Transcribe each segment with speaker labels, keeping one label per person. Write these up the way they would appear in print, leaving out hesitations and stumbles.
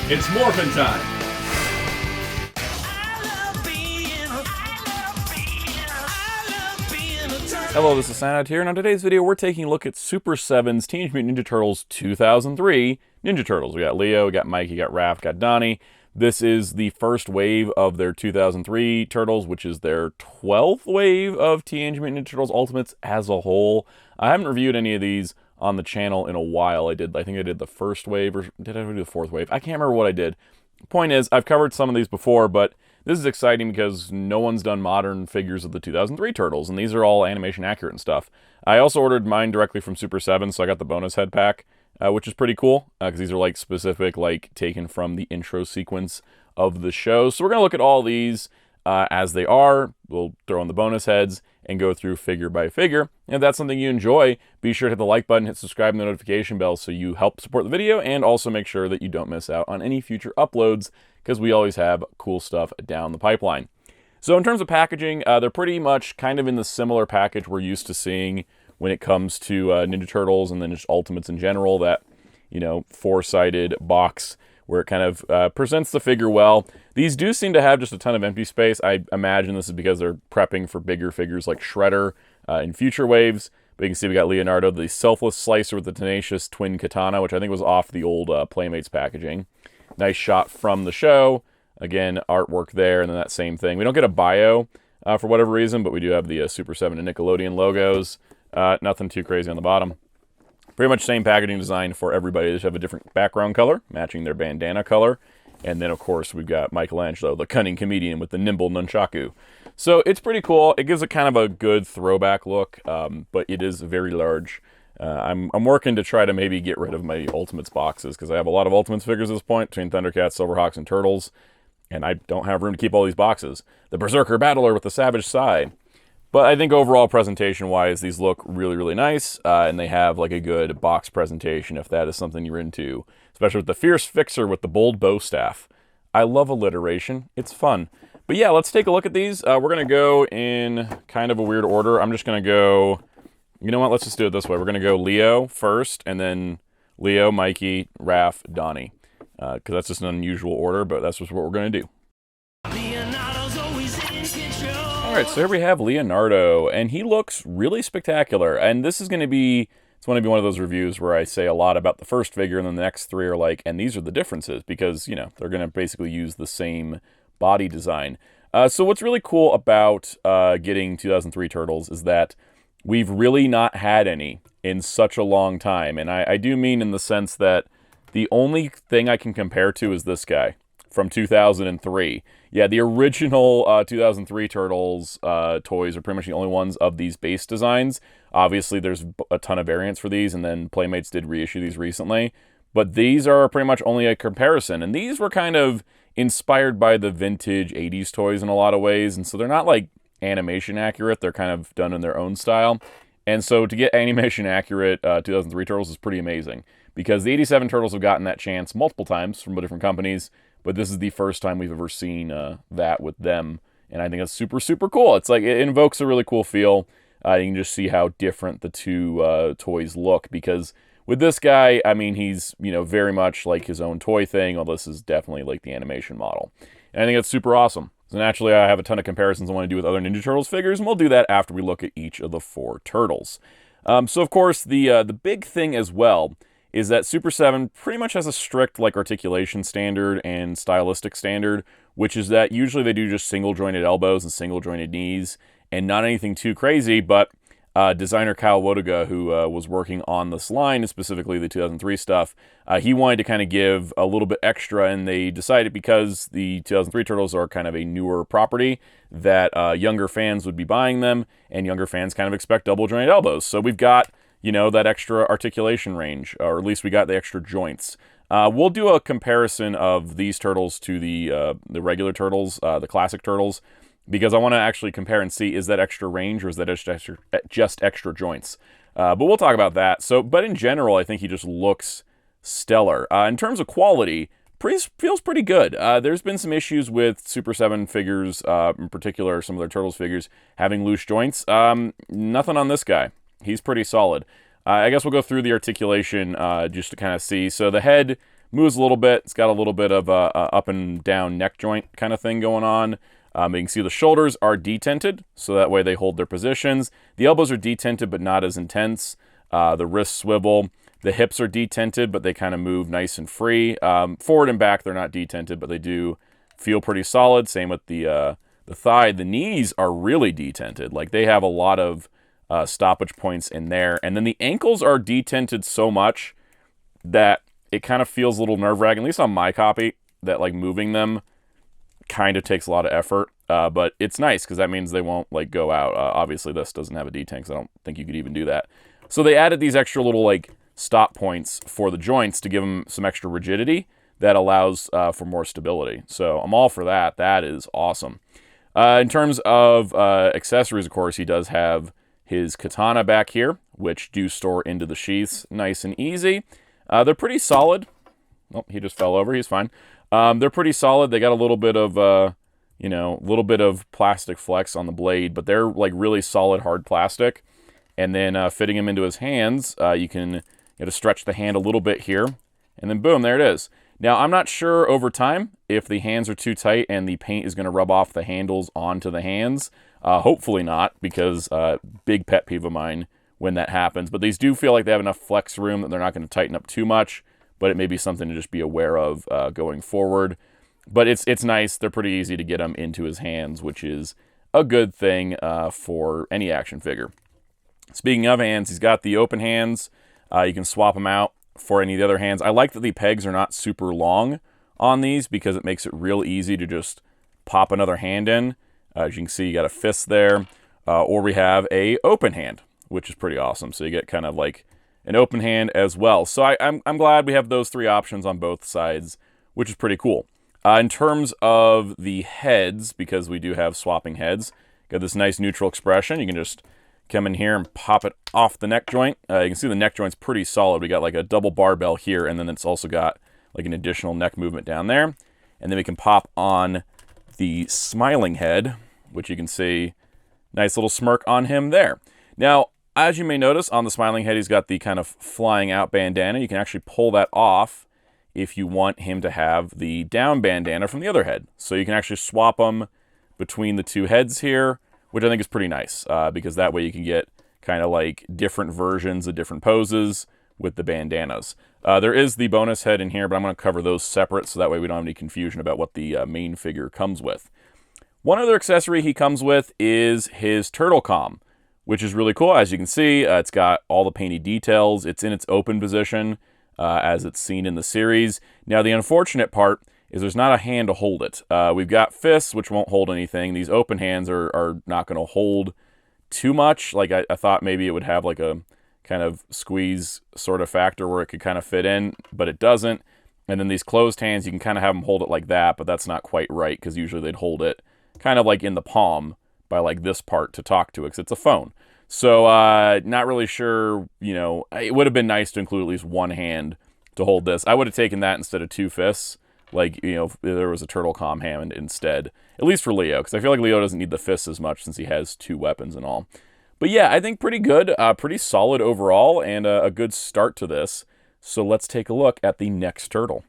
Speaker 1: It's morphin' time!
Speaker 2: Hello, this is Soundout here, and on today's video we're taking a look at Super7's Teenage Mutant Ninja Turtles 2003 Ninja Turtles. We got Leo, we got Mikey, we got Raph, got Donnie. This is the first wave of their 2003 Turtles, which is their 12th wave of Teenage Mutant Ninja Turtles Ultimates as a whole. I haven't reviewed any of these on the channel in a while. I think I did the first wave, or did I do the fourth wave? I can't remember what I did. Point is, I've covered some of these before, but this is exciting because no one's done modern figures of the 2003 Turtles, and these are all animation accurate and stuff. I also ordered mine directly from Super7, so I got the bonus head pack, which is pretty cool, because these are like specific, like taken from the intro sequence of the show. So we're going to look at all these as they are. We'll throw in the bonus heads and go through figure by figure. And if that's something you enjoy, be sure to hit the like button, hit subscribe, and the notification bell so you help support the video, and also make sure that you don't miss out on any future uploads, because we always have cool stuff down the pipeline. So in terms of packaging, they're pretty much kind of in the similar package we're used to seeing when it comes to Ninja Turtles and then just Ultimates in general, that, you know, four-sided box where it kind of presents the figure well. These do seem to have just a ton of empty space. I imagine this is because they're prepping for bigger figures like Shredder in future waves. But you can see we got Leonardo, the selfless slicer with the tenacious twin katana, which I think was off the old Playmates packaging. Nice shot from the show. Again, artwork there, and then that same thing. We don't get a bio for whatever reason, but we do have the Super7 and Nickelodeon logos. Nothing too crazy on the bottom. Pretty much same packaging design for everybody. They just have a different background color, matching their bandana color. And then, of course, we've got Michelangelo, the cunning comedian with the nimble nunchaku. So it's pretty cool. It gives it kind of a good throwback look, but it is very large. I'm working to try to maybe get rid of my Ultimates boxes, because I have a lot of Ultimates figures at this point, between Thundercats, Silverhawks, and Turtles, and I don't have room to keep all these boxes. The Berserker Battler with the Savage Sai. But I think overall presentation-wise, these look really, really nice, and they have like a good box presentation if that is something you're into, especially with the Fierce Fixer with the bold bow staff. I love alliteration. It's fun. But yeah, let's take a look at these. We're going to go in kind of a weird order. I'm just going to go, you know what, let's just do it this way. We're going to go Leo first, and then Leo, Mikey, Raph, Donnie, because that's just an unusual order, but that's just what we're going to do. Alright, so here we have Leonardo, and he looks really spectacular, and this is going to be, it's going to be one of those reviews where I say a lot about the first figure, and then the next three are like, and these are the differences, because, you know, they're going to basically use the same body design. So what's really cool about getting 2003 Turtles is that we've really not had any in such a long time, and I do mean in the sense that the only thing I can compare to is this guy from 2003. Yeah, the original 2003 Turtles toys are pretty much the only ones of these base designs. Obviously, there's a ton of variants for these, and then Playmates did reissue these recently. But these are pretty much only a comparison, and these were kind of inspired by the vintage 80s toys in a lot of ways, and so they're not like animation accurate. They're kind of done in their own style. And so to get animation accurate 2003 Turtles is pretty amazing, because the 87 Turtles have gotten that chance multiple times from different companies, but this is the first time we've ever seen that with them, and I think it's super, super cool. It's like, it invokes a really cool feel. You can just see how different the two toys look, because with this guy, I mean, he's, you know, very much like his own toy thing, although this is definitely like the animation model. And I think it's super awesome. So naturally, I have a ton of comparisons I want to do with other Ninja Turtles figures, and we'll do that after we look at each of the four Turtles. So of course, the big thing as well is that Super7 pretty much has a strict like articulation standard and stylistic standard, which is that usually they do just single jointed elbows and single jointed knees, and not anything too crazy. But designer Kyle Wodaga, who was working on this line, specifically the 2003 stuff, he wanted to kind of give a little bit extra, and they decided, because the 2003 Turtles are kind of a newer property, that younger fans would be buying them, and younger fans kind of expect double jointed elbows. So we've got, you know, that extra articulation range, or at least we got the extra joints. We'll do a comparison of these Turtles to the regular Turtles, the classic Turtles, because I want to actually compare and see, is that extra range, or is that just extra joints? But we'll talk about that. So, but in general, I think he just looks stellar. In terms of quality, feels pretty good. There's been some issues with Super7 figures, in particular some of their Turtles figures, having loose joints. Nothing on this guy. He's pretty solid. I guess we'll go through the articulation just to kind of see. So the head moves a little bit. It's got a little bit of a up and down neck joint kind of thing going on. You can see the shoulders are detented, so that way they hold their positions. The elbows are detented, but not as intense. The wrists swivel. The hips are detented, but they kind of move nice and free. Forward and back, they're not detented, but they do feel pretty solid. Same with the thigh. The knees are really detented. Like, they have a lot of stoppage points in there. And then the ankles are detented so much that it kind of feels a little nerve-wracking, at least on my copy, that like moving them kind of takes a lot of effort. But it's nice because that means they won't like go out. Obviously, this doesn't have a detent because I don't think you could even do that. So they added these extra little like stop points for the joints to give them some extra rigidity that allows for more stability. So I'm all for that. That is awesome. In terms of accessories, of course, he does have his katana back here, which do store into the sheaths nice and easy. They're pretty solid. Oh, he just fell over. He's fine. They're pretty solid. They got a little bit of, you know, a little bit of plastic flex on the blade, but they're like really solid, hard plastic. And then fitting them into his hands, you can stretch the hand a little bit here, and then boom, there it is. Now, I'm not sure over time if the hands are too tight and the paint is going to rub off the handles onto the hands. Hopefully not, because big pet peeve of mine when that happens. But these do feel like they have enough flex room that they're not going to tighten up too much, but it may be something to just be aware of going forward. But it's nice. They're pretty easy to get them into his hands, which is a good thing for any action figure. Speaking of hands, he's got the open hands. You can swap them out for any of the other hands. I like that the pegs are not super long on these because it makes it real easy to just pop another hand in. As you can see, you got a fist there, or we have a open hand, which is pretty awesome. So you get kind of like an open hand as well. So I'm glad we have those three options on both sides, which is pretty cool. In terms of the heads, because we do have swapping heads, got this nice neutral expression. You can just come in here and pop it off the neck joint. You can see the neck joint's pretty solid. We got like a double barbell here, and then it's also got like an additional neck movement down there. And then we can pop on the smiling head, which you can see nice little smirk on him there. Now, as you may notice, on the smiling head, he's got the kind of flying out bandana. You can actually pull that off if you want him to have the down bandana from the other head. So you can actually swap them between the two heads here, which I think is pretty nice, because that way you can get kind of like different versions of different poses with the bandanas. There is the bonus head in here, but I'm going to cover those separate, so that way we don't have any confusion about what the main figure comes with. One other accessory he comes with is his turtle comm, which is really cool. As you can see, it's got all the painty details. It's in its open position, as it's seen in the series. Now, the unfortunate part is there's not a hand to hold it. We've got fists, which won't hold anything. These open hands are not going to hold too much. Like, I thought maybe it would have like a kind of squeeze sort of factor where it could kind of fit in, but it doesn't. And then these closed hands, you can kind of have them hold it like that, but that's not quite right, because usually they'd hold it kind of like in the palm by like this part to talk to it, because it's a phone. So not really sure, you know, it would have been nice to include at least one hand to hold this. I would have taken that instead of two fists. Like, you know, if there was a turtle comm hand instead, at least for Leo, because I feel like Leo doesn't need the fists as much since he has two weapons and all. But yeah, I think pretty good, pretty solid overall, and a good start to this. So let's take a look at the next turtle.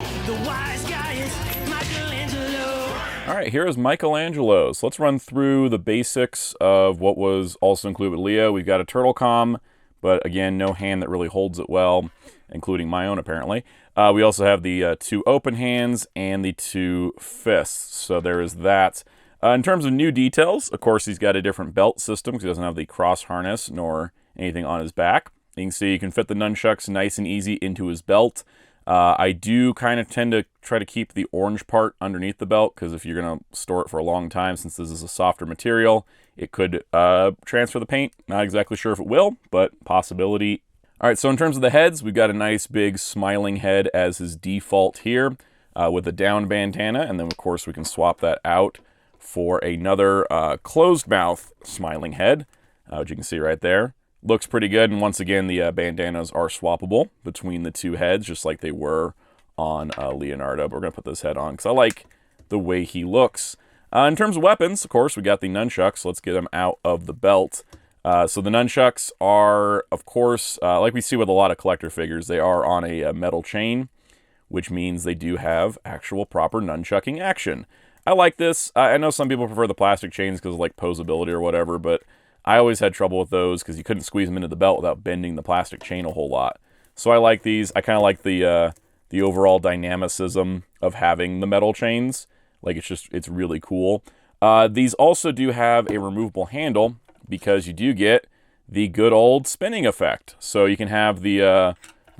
Speaker 1: The wise guy is Michelangelo.
Speaker 2: All right, here is Michelangelo. So let's run through the basics of what was also included with Leo. We've got a turtle comm, but again, no hand that really holds it well, including my own apparently. We also have the two open hands and the two fists. So there is that. In terms of new details, of course, he's got a different belt system because he doesn't have the cross harness nor anything on his back. You can see you can fit the nunchucks nice and easy into his belt. I do kind of tend to try to keep the orange part underneath the belt, because if you're going to store it for a long time, since this is a softer material, it could transfer the paint. Not exactly sure if it will, but possibility. All right, so in terms of the heads, we've got a nice big smiling head as his default here with a down bandana, and then of course we can swap that out for another closed mouth smiling head, which you can see right there. Looks pretty good, and once again, the bandanas are swappable between the two heads, just like they were on Leonardo. But we're going to put this head on because I like the way he looks. In terms of weapons, of course, we got the nunchucks. Let's get them out of the belt. So the nunchucks are, of course, like we see with a lot of collector figures, they are on a metal chain. which means they do have actual proper nunchucking action. I like this. I know some people prefer the plastic chains because of like posability or whatever, but I always had trouble with those because you couldn't squeeze them into the belt without bending the plastic chain a whole lot. So I like these. I kind of like the overall dynamicism of having the metal chains. Like it's really cool. These also do have a removable handle because you do get the good old spinning effect. So you can have the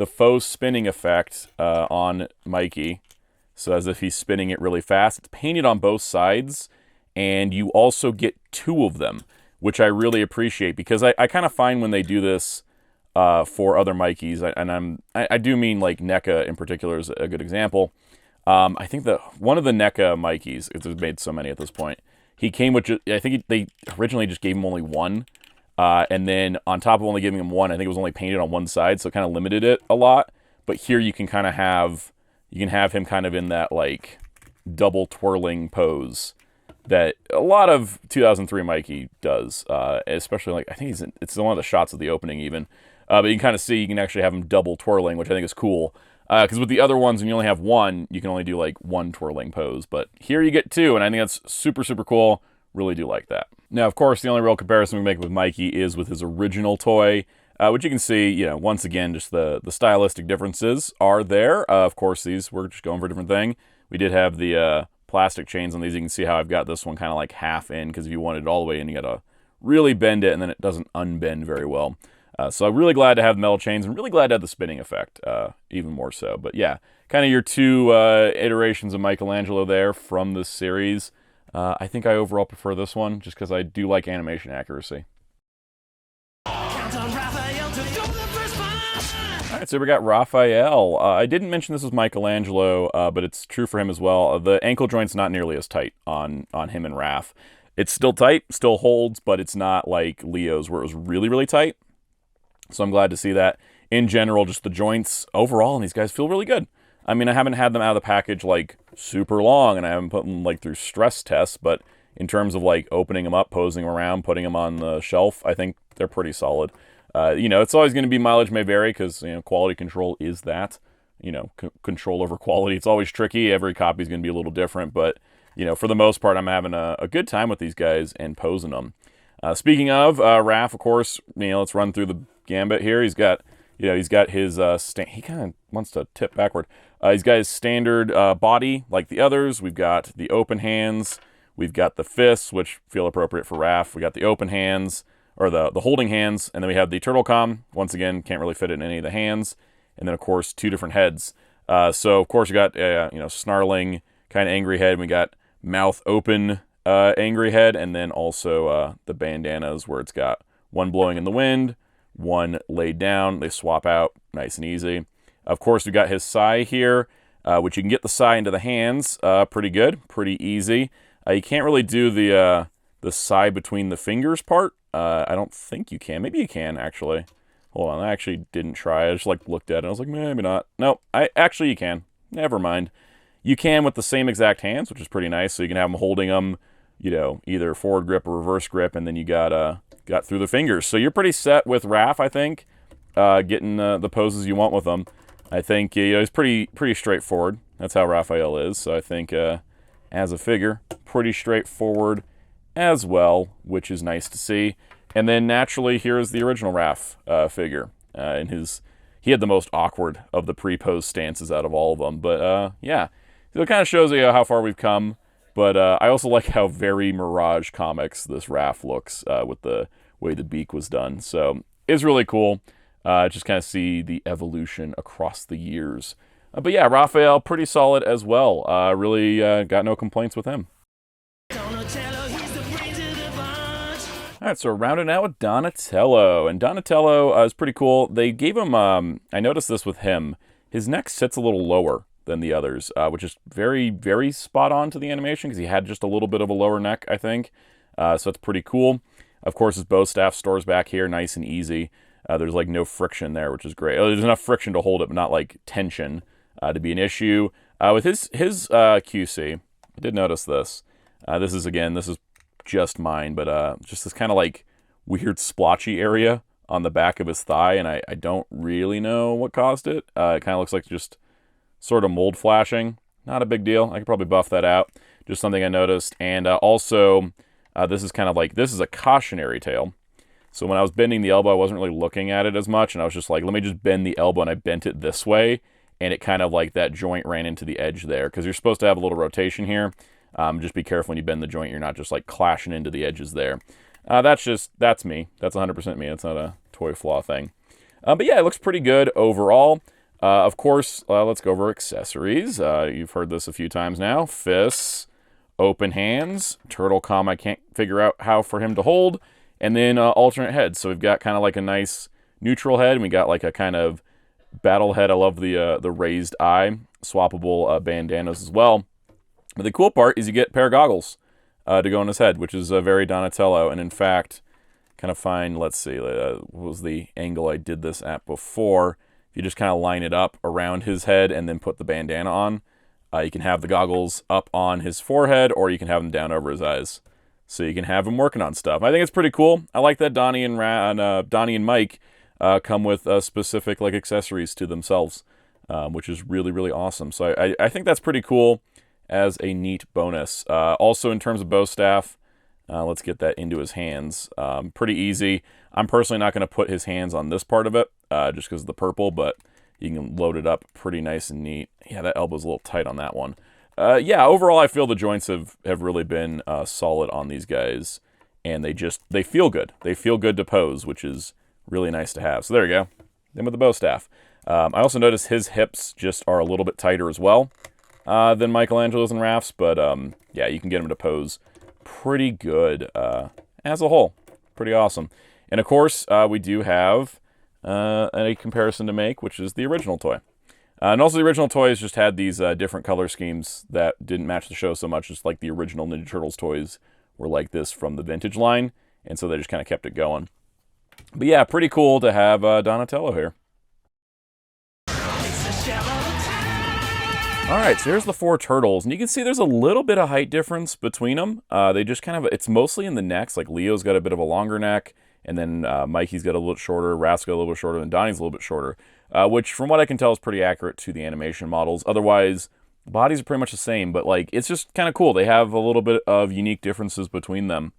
Speaker 2: faux spinning effect on Mikey. So as if he's spinning it really fast. It's painted on both sides, and you also get 2 of them, which I really appreciate because I kind of find when they do this for other Mikeys, and I do mean like NECA in particular is a good example. I think that one of the NECA Mikeys, because there's made so many at this point, he came with I think they originally just gave him only one, and then on top of only giving him one, I think it was only painted on one side, so it kind of limited it a lot. But here you can kind of have him kind of in that like double twirling pose that a lot of 2003 Mikey does, especially like I think it's one of the shots of the opening even. But you can kind of see you can actually have him double twirling, which I think is cool. Because with the other ones, when you only have one, you can only do like one twirling pose. But here you get 2, and I think that's super, super cool. Really do like that. Now, of course, the only real comparison we make with Mikey is with his original toy, which you can see, once again, just the stylistic differences are there. Of course, these, we're just going for a different thing. We did have the plastic chains on these. You can see how I've got this one kind of like half in, because if you wanted it all the way in, you got to really bend it, and then it doesn't unbend very well. So I'm really glad to have the metal chains, and really glad to have the spinning effect, even more so. But yeah, kind of your 2 iterations of Michelangelo there from this series. I think I overall prefer this one, just because I do like animation accuracy.
Speaker 1: Count on Raphael to throw the first punch.
Speaker 2: All right, so we got Raphael. I didn't mention this was Michelangelo, but it's true for him as well. The ankle joint's not nearly as tight on him and Raph. It's still tight, still holds, but it's not like Leo's where it was really, really tight. So I'm glad to see that. In general, just the joints overall, and these guys feel really good. I mean, I haven't had them out of the package like super long, and I haven't put them like through stress tests, but in terms of like opening them up, posing them around, putting them on the shelf, I think they're pretty solid. It's always going to be mileage may vary because, quality control is that, control over quality. It's always tricky. Every copy is going to be a little different, but, for the most part, I'm having a good time with these guys and posing them. Speaking of Raph, of course, let's run through the gambit here. He's got his he kind of wants to tip backward. He's got his standard body like the others. We've got the open hands. We've got the fists, which feel appropriate for Raph. We got the open hands, or the holding hands, and then we have the turtle com. Once again, can't really fit it in any of the hands. And then of course 2 different heads. So of course you got snarling kind of angry head. We got mouth open angry head, and then also the bandanas where it's got one blowing in the wind, one laid down. They swap out nice and easy. Of course, we got his sai here, which you can get the sai into the hands pretty good, pretty easy. You can't really do the sai between the fingers part. I don't think you can. Maybe you can, actually. Hold on, I actually didn't try. I just looked at it and I was like, maybe not. No, actually you can. Never mind. You can with the same exact hands, which is pretty nice. So you can have them holding them, either forward grip or reverse grip, and then you got through the fingers. So you're pretty set with Raph, I think, getting the poses you want with them. I think he's pretty straightforward. That's how Raphael is. So I think as a figure, pretty straightforward as well, which is nice to see. And then naturally, here is the original Raph figure. He had the most awkward of the pre-pose stances out of all of them. But yeah, so it kind of shows you how far we've come. But I also like how very Mirage Comics this Raph looks with the way the beak was done. So it's really cool. Just kind of see the evolution across the years. But yeah, Raphael, pretty solid as well. Really got no complaints with him.
Speaker 1: Donatello, he's the brains of the bunch.
Speaker 2: All right, so we're rounding out with Donatello. And Donatello is pretty cool. They gave him, I noticed this with him, his neck sits a little lower than the others, which is very, very spot on to the animation because he had just a little bit of a lower neck, I think. So it's pretty cool. Of course, his bow staff stores back here, nice and easy. There's like no friction there, which is great. There's enough friction to hold it, but not like tension to be an issue. With his QC, I did notice this. This is just mine, but just this kind of like weird splotchy area on the back of his thigh, and I don't really know what caused it. It kind of looks like just sort of mold flashing. Not a big deal. I could probably buff that out. Just something I noticed. And also, this is kind of like, this is a cautionary tail. So when I was bending the elbow, I wasn't really looking at it as much, and I was just like, let me just bend the elbow, and I bent it this way, and it kind of like that joint ran into the edge there, because you're supposed to have a little rotation here. Just be careful when you bend the joint, you're not just like clashing into the edges there. That's me. That's 100% me. It's not a toy flaw thing. But yeah, it looks pretty good overall. Of course, let's go over accessories. You've heard this a few times now. Fists, open hands, turtle I can't figure out how for him to hold, and then alternate heads. So we've got kind of like a nice neutral head, and we got like a kind of battle head. I love the raised eye. Swappable bandanas as well. But the cool part is you get a pair of goggles to go on his head, which is very Donatello. And in fact, kind of find, let's see, what was the angle I did this at before? If you just kind of line it up around his head and then put the bandana on, you can have the goggles up on his forehead, or you can have them down over his eyes. So you can have him working on stuff. I think it's pretty cool. I like that Donnie and Mike come with specific like accessories to themselves, which is really, really awesome. So I think that's pretty cool as a neat bonus. Also, in terms of bow staff, let's get that into his hands. Pretty easy. I'm personally not going to put his hands on this part of it, just because of the purple, but you can load it up pretty nice and neat. Yeah, that elbow's a little tight on that one. Yeah, overall, I feel the joints have really been solid on these guys, and they feel good. They feel good to pose, which is really nice to have. So there you go. Then with the bow staff. I also noticed his hips just are a little bit tighter as well than Michelangelo's and Raph's, but yeah, you can get him to pose pretty good as a whole. Pretty awesome. And of course, we do have a comparison to make, which is the original toy. And also the original toys just had these different color schemes that didn't match the show so much, just like the original Ninja Turtles toys were like this from the vintage line, and so they just kind of kept it going. But yeah, pretty cool to have Donatello here. Alright, so here's the 4 turtles, and you can see there's a little bit of height difference between them. They just kind of, it's mostly in the necks, like Leo's got a bit of a longer neck, and then Mikey's got a little bit shorter, Raph's got a little bit shorter, and Donnie's a little bit shorter. Which, from what I can tell, is pretty accurate to the animation models. Otherwise, the bodies are pretty much the same, but like it's just kind of cool. They have a little bit of unique differences between them.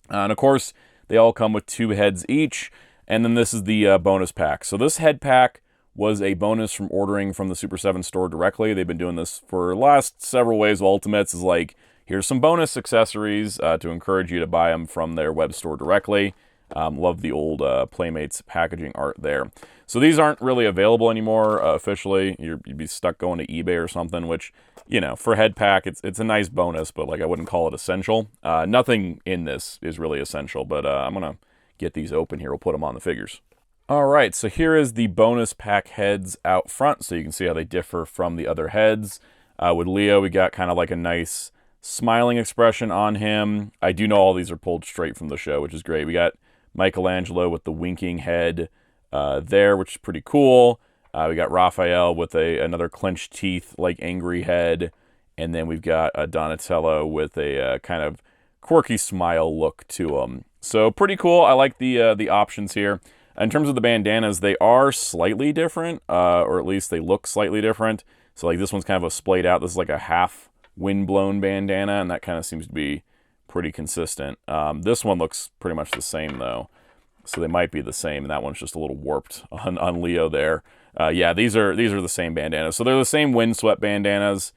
Speaker 2: And of course, they all come with 2 heads each, and then this is the bonus pack. So this head pack was a bonus from ordering from the Super7 store directly. They've been doing this for the last several waves of Ultimates. Is like, here's some bonus accessories to encourage you to buy them from their web store directly. Love the old Playmates packaging art there. So these aren't really available anymore officially. You'd be stuck going to eBay or something, which, you know, for head pack, it's a nice bonus, but like I wouldn't call it essential. Nothing in this is really essential, but I'm going to get these open here. We'll put them on the figures. All right, so here is the bonus pack heads out front, so you can see how they differ from the other heads. With Leo, we got kind of like a nice smiling expression on him. I do know all these are pulled straight from the show, which is great. We got Michelangelo with the winking head there, which is pretty cool. We got Raphael with another clenched teeth, like angry head. And then we've got Donatello with a kind of quirky smile look to him. So pretty cool. I like the options here. In terms of the bandanas, they are slightly different, or at least they look slightly different. So like this one's kind of a splayed out. This is like a half windblown bandana, and that kind of seems to be pretty consistent. This one looks pretty much the same though, so they might be the same, and that one's just a little warped on Leo there. Yeah, these are the same bandanas, so they're the same windswept bandanas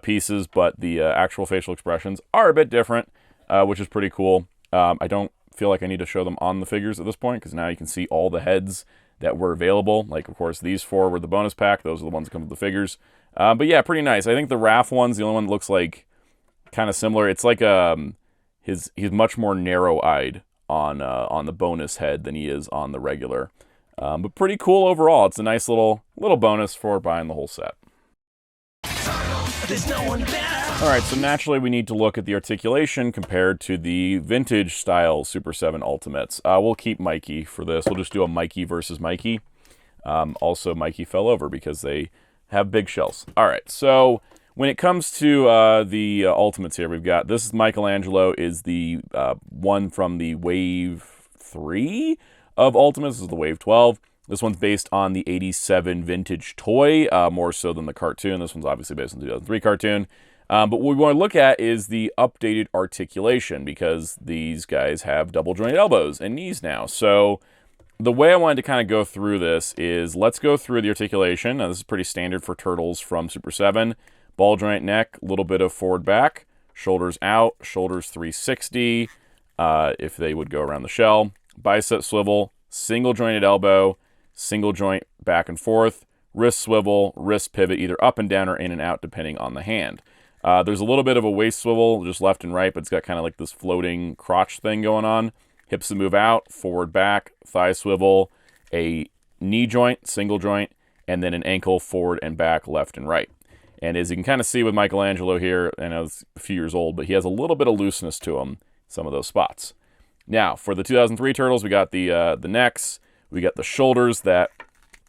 Speaker 2: pieces, but the actual facial expressions are a bit different, which is pretty cool. I don't feel like I need to show them on the figures at this point, because now you can see all the heads that were available. Like, of course, these 4 were the bonus pack. Those are the ones that come with the figures. But yeah, pretty nice. I think the Raph one's the only one that looks like kind of similar. It's like he's much more narrow-eyed on the bonus head than he is on the regular. But pretty cool overall. It's a nice little bonus for buying the whole set.
Speaker 1: There's no one better.
Speaker 2: All right, so naturally we need to look at the articulation compared to the vintage style Super 7 Ultimates. We'll keep Mikey for this. We'll just do a Mikey versus Mikey. Also, Mikey fell over because they have big shells. All right, so when it comes to the Ultimates here, we've got, this is Michelangelo, is the one from the Wave 3 of Ultimates. This is the Wave 12. This one's based on the 87 vintage toy, more so than the cartoon. This one's obviously based on the 2003 cartoon. But what we want to look at is the updated articulation, because these guys have double jointed elbows and knees now. So the way I wanted to kind of go through this is, let's go through the articulation. Now, this is pretty standard for Turtles from Super 7. Ball joint neck, a little bit of forward back, shoulders out, shoulders 360 if they would go around the shell, bicep swivel, single jointed elbow, single joint back and forth, wrist swivel, wrist pivot, either up and down or in and out depending on the hand. There's a little bit of a waist swivel, just left and right, but it's got kind of like this floating crotch thing going on. Hips that move out, forward back, thigh swivel, a knee joint, single joint, and then an ankle forward and back, left and right. And as you can kind of see with Michelangelo here, I know it's a few years old, but he has a little bit of looseness to him, some of those spots. Now, for the 2003 Turtles, we got the necks, we got the shoulders that,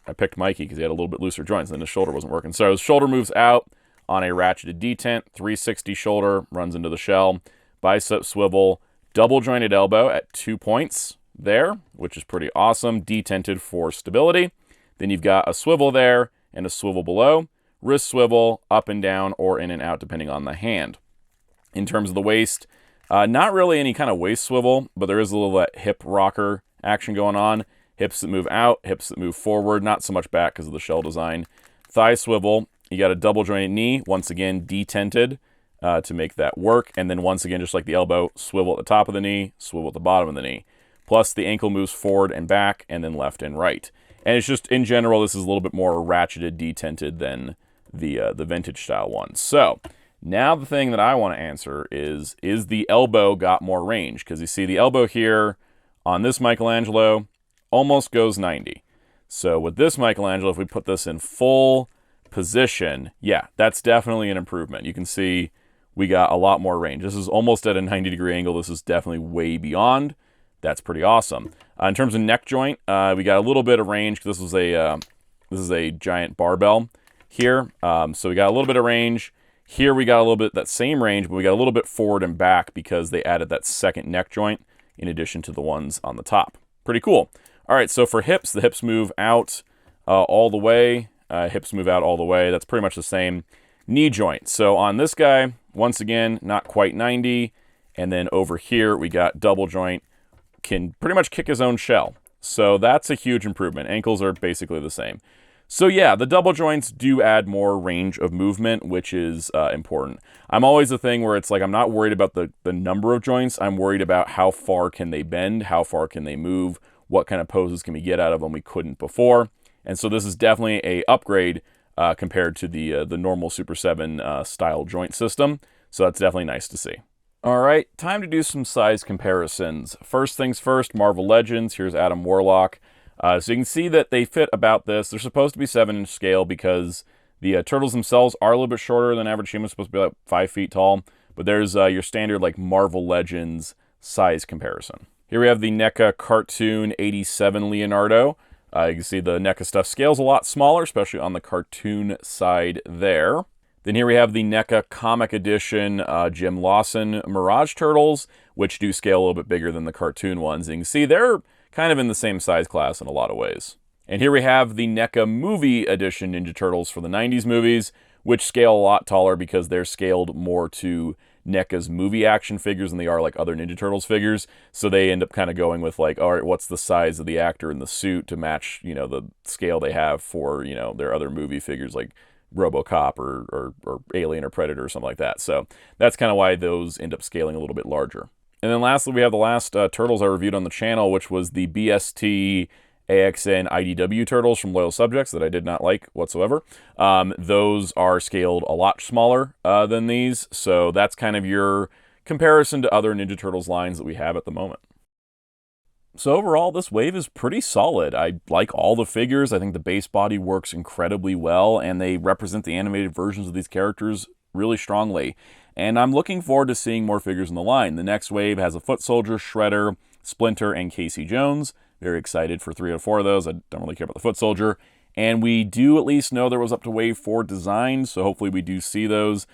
Speaker 2: I picked Mikey because he had a little bit looser joints, and then his shoulder wasn't working. So his shoulder moves out on a ratcheted detent, 360 shoulder, runs into the shell, bicep swivel, double jointed elbow at 2 points there, which is pretty awesome, detented for stability. Then you've got a swivel there and a swivel below, wrist swivel, up and down or in and out depending on the hand. In terms of the waist, not really any kind of waist swivel, but there is a little hip rocker action going on. Hips that move out, hips that move forward, not so much back because of the shell design. Thigh swivel, you got a double jointed knee, once again detented to make that work. And then once again, just like the elbow, swivel at the top of the knee, swivel at the bottom of the knee. Plus the ankle moves forward and back and then left and right. And it's just, in general, this is a little bit more ratcheted, detented than the vintage style one. So now the thing that I want to answer is the elbow got more range? Because you see the elbow here on this Michelangelo almost goes 90. So with this Michelangelo, if we put this in full position, yeah, that's definitely an improvement. You can see we got a lot more range. This is almost at a 90-degree angle. This is definitely way beyond. That's pretty awesome. In terms of neck joint, we got a little bit of range because this is a giant barbell here. So we got a little bit of range. Here we got a little bit that same range, but we got a little bit forward and back because they added that second neck joint in addition to the ones on the top. Pretty cool. All right, so for hips, the hips move out all the way. Hips move out all the way. That's pretty much the same. Knee joint. So on this guy, once again, not quite 90. And then over here, we got double joint. Can pretty much kick his own shell. So that's a huge improvement. Ankles are basically the same. So yeah, the double joints do add more range of movement, which is important. I'm always the thing where it's like I'm not worried about the number of joints. I'm worried about how far can they bend, how far can they move, what kind of poses can we get out of them we couldn't before. And so this is definitely a upgrade compared to the normal Super 7 style joint system. So that's definitely nice to see. All right, time to do some size comparisons. First things first, Marvel Legends. Here's Adam Warlock. So you can see that they fit about this. They're supposed to be 7-inch scale because the Turtles themselves are a little bit shorter than average humans, supposed to be like 5 feet tall. But there's your standard like Marvel Legends size comparison. Here we have the NECA Cartoon 87 Leonardo. You can see the NECA stuff scales a lot smaller, especially on the cartoon side there. Then here we have the NECA Comic Edition Jim Lawson Mirage Turtles, which do scale a little bit bigger than the cartoon ones. And you can see they're kind of in the same size class in a lot of ways. And here we have the NECA Movie Edition Ninja Turtles for the 90s movies, which scale a lot taller because they're scaled more to NECA's movie action figures than they are like other Ninja Turtles figures. So they end up kind of going with like, all right, what's the size of the actor in the suit to match, you know, the scale they have for, you know, their other movie figures like RoboCop or Alien or Predator or something like that. So that's kind of why those end up scaling a little bit larger. And then lastly, we have the last Turtles I reviewed on the channel, which was the BST AXN IDW Turtles from Loyal Subjects that I did not like whatsoever. Those are scaled a lot smaller than these, so that's kind of your comparison to other Ninja Turtles lines that we have at the moment. So overall, this wave is pretty solid. I like all the figures. I think the base body works incredibly well, and they represent the animated versions of these characters really strongly. And I'm looking forward to seeing more figures in the line. The next wave has a Foot Soldier, Shredder, Splinter, and Casey Jones. Very excited for 3 out of 4 of those. I don't really care about the Foot Soldier. And we do at least know there was up to Wave 4 designs, so hopefully we do see those.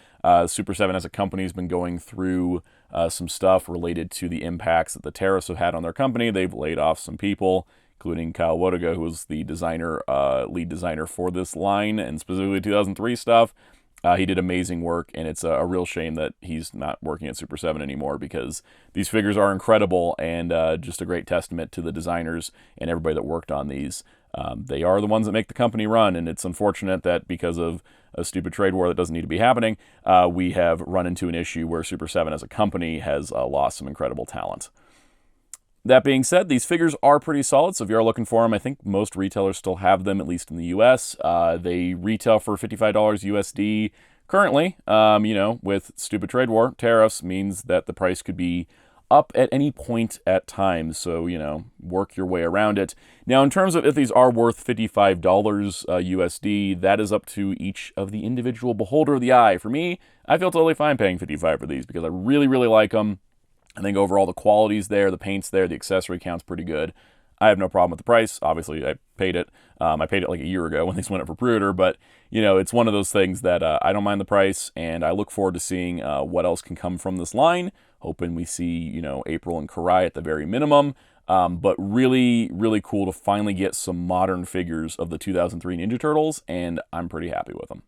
Speaker 2: Super 7 as a company has been going through some stuff related to the impacts that the tariffs have had on their company. They've laid off some people, including Kyle Wodaga, who was the designer, lead designer for this line, and specifically 2003 stuff. He did amazing work, and it's a real shame that he's not working at Super 7 anymore, because these figures are incredible and just a great testament to the designers and everybody that worked on these. They are the ones that make the company run, and it's unfortunate that because of a stupid trade war that doesn't need to be happening, we have run into an issue where Super 7 as a company has lost some incredible talent. That being said, these figures are pretty solid, so if you are looking for them, I think most retailers still have them, at least in the US. They retail for $55 USD currently. You know, with stupid trade war, tariffs means that the price could be up at any point at times, so, you know, work your way around it. Now, in terms of if these are worth $55 USD, that is up to each of the individual beholder of the eye. For me, I feel totally fine paying $55 for these because I really, really like them. I think overall the quality's there, the paint's there, the accessory count's pretty good. I have no problem with the price. Obviously, I paid it. I paid it like a year ago when these went up for pre-order, but, you know, it's one of those things that I don't mind the price, and I look forward to seeing what else can come from this line. Hoping we see, you know, April and Karai at the very minimum. But really, really cool to finally get some modern figures of the 2003 Ninja Turtles, and I'm pretty happy with them.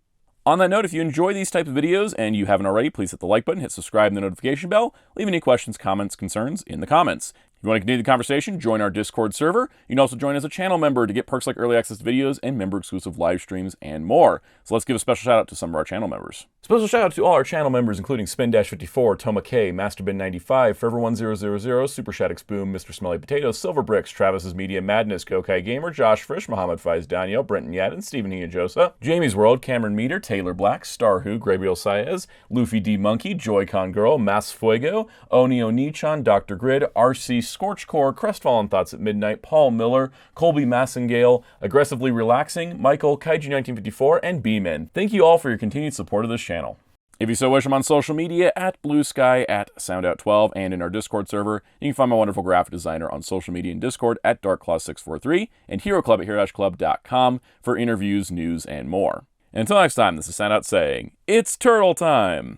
Speaker 2: On that note, if you enjoy these types of videos and you haven't already, please hit the like button, hit subscribe and the notification bell. Leave any questions, comments, concerns in the comments. If you want to continue the conversation, join our Discord server. You can also join as a channel member to get perks like early access videos and member-exclusive live streams and more. So let's give a special shout out to some of our channel members. Special shout out to all our channel members, including Spin-54, Toma K, Masterbin95, Forever1000, Super Shaddix Boom, Mr. Smelly Potatoes, Silver Bricks, Travis's Media Madness, Gokai Gamer, Josh Frisch, Muhammad Faiz Daniel, Brenton Yadin, Stephen Hiajosa, Jamie's World, Cameron Meter, Taylor Black, Starhu, Gabriel Saez, Luffy D Monkey, Joy-Con Girl, Mas Fuego, Oni Onichan, Dr. Grid, RC Scorchcore, Crestfallen Thoughts at Midnight, Paul Miller, Colby Massengale, Aggressively Relaxing, Michael, Kaiju1954, and B-Men. Thank you all for your continued support of this channel. If you so wish, I'm on social media at Blue Sky, at Soundout12, and in our Discord server. You can find my wonderful graphic designer on social media and Discord at DarkClaw643 and Hero Club at hero-club.com for interviews, news, and more. And until next time, this is Soundout saying, it's turtle time!